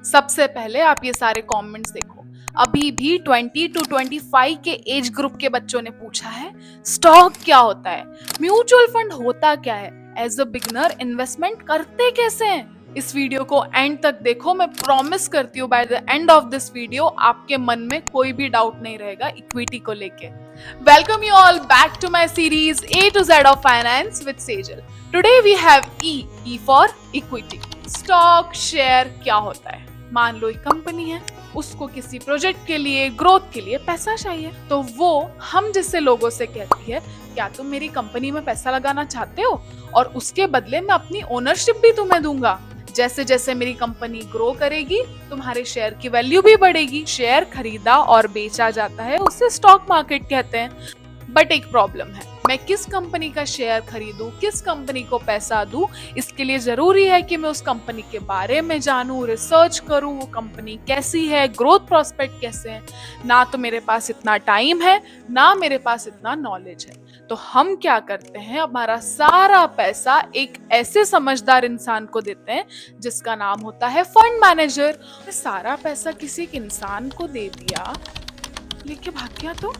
सबसे पहले आप ये सारे कमेंट्स देखो। अभी भी 20 टू 25 के एज ग्रुप के बच्चों ने पूछा है स्टॉक क्या होता है, म्यूचुअल फंड होता क्या है, एज अ बिगनर इन्वेस्टमेंट करते कैसे हैं। इस वीडियो को एंड तक देखो, मैं प्रॉमिस करती हूँ by the end of this video आपके मन में कोई भी डाउट नहीं रहेगा इक्विटी को लेके। Welcome you all back to my series A to Z of finance with Sejal. Today we have E for equity. Stock share क्या होता है। मान लो एक कंपनी है, उसको किसी प्रोजेक्ट के लिए, ग्रोथ के लिए पैसा चाहिए, तो वो हम जैसे लोगों से कहती है क्या तुम मेरी कंपनी में पैसा लगाना चाहते हो, और उसके बदले मैं अपनी ओनरशिप भी तुम्हें दूंगा। जैसे जैसे मेरी कंपनी ग्रो करेगी तुम्हारे शेयर की वैल्यू भी बढ़ेगी। शेयर खरीदा और बेचा जाता है, उसे स्टॉक मार्केट कहते हैं। बट एक प्रॉब्लम है, मैं किस कंपनी का शेयर खरीदूं, किस कंपनी को पैसा दूं, इसके लिए जरूरी है कि मैं उस कंपनी के बारे में जानूं, रिसर्च करूं, वो कंपनी कैसी है, ग्रोथ प्रोस्पेक्ट कैसे हैं। ना तो मेरे पास इतना टाइम है, ना मेरे पास इतना नॉलेज है। तो हम क्या करते हैं, हमारा सारा पैसा एक ऐसे समझदार इंसान को देते हैं जिसका नाम होता है फंड मैनेजर। सारा पैसा किसी एक इंसान को दे दिया, लेके भाग गया तो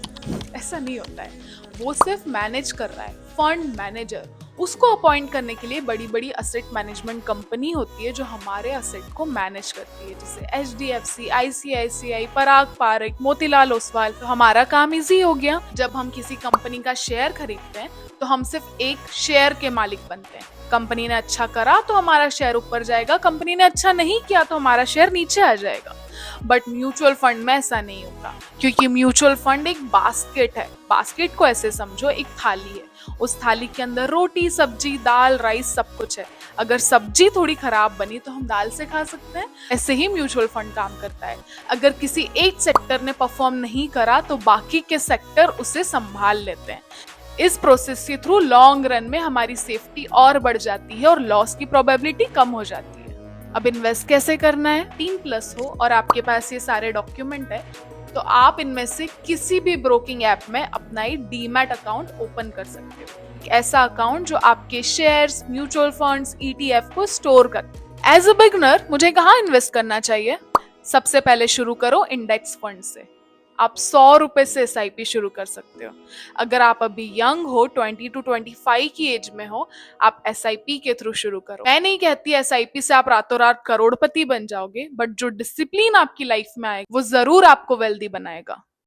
ऐसा नहीं होता है। वो सिर्फ मैनेज कर रहा है, फंड मैनेजर। उसको अपॉइंट करने के लिए बड़ी बड़ी असेट मैनेजमेंट कंपनी होती है जो हमारे असेट को मैनेज करती है, जैसे HDFC, ICICI, पराग पारिक, मोतीलाल ओसवाल। तो हमारा काम इजी हो गया। जब हम किसी कंपनी का शेयर खरीदते हैं तो हम सिर्फ एक शेयर के मालिक बनते हैं। कंपनी ने अच्छा करा तो हमारा शेयर ऊपर जाएगा, कंपनी ने अच्छा नहीं किया तो हमारा शेयर नीचे आ जाएगा। बट म्यूचुअल फंड में ऐसा नहीं होता, क्योंकि म्यूचुअल फंड एक बास्केट है। बास्केट को ऐसे समझो, एक थाली है, उस थाली के अंदर रोटी, सब्जी, दाल, राइस सब कुछ है। अगर सब्जी थोड़ी खराब बनी तो हम दाल से खा सकते हैं। ऐसे ही म्यूचुअल फंड काम करता है। अगर किसी एक सेक्टर ने परफॉर्म नहीं करा तो बाकी के सेक्टर उसे संभाल लेते हैं। इस प्रोसेस के थ्रू लॉन्ग रन में हमारी सेफ्टी और बढ़ जाती है और लॉस की प्रोबेबिलिटी कम हो जाती है। अब इन्वेस्ट कैसे करना है। 3+ हो और आपके पास ये सारे डॉक्यूमेंट है तो आप इनमें से किसी भी ब्रोकिंग ऐप में अपना ही डीमैट अकाउंट ओपन कर सकते हो। ऐसा अकाउंट जो आपके शेयर्स, म्यूचुअल फंड्स, ETF को स्टोर करते। एज अ बिगनर मुझे कहाँ इन्वेस्ट करना चाहिए। सबसे पहले शुरू करो इंडेक्स फंड से। आप 100 रुपए से SIP शुरू कर सकते हो। अगर आप अभी यंग हो, 20 टू 25 की एज में हो, आप SIP के थ्रू शुरू करो। मैं नहीं कहती SIP से आप रातों रात करोड़पति बन जाओगे, बट जो डिसिप्लिन आपकी लाइफ में आएगा वो जरूर आपको वेल्दी बनाएगा।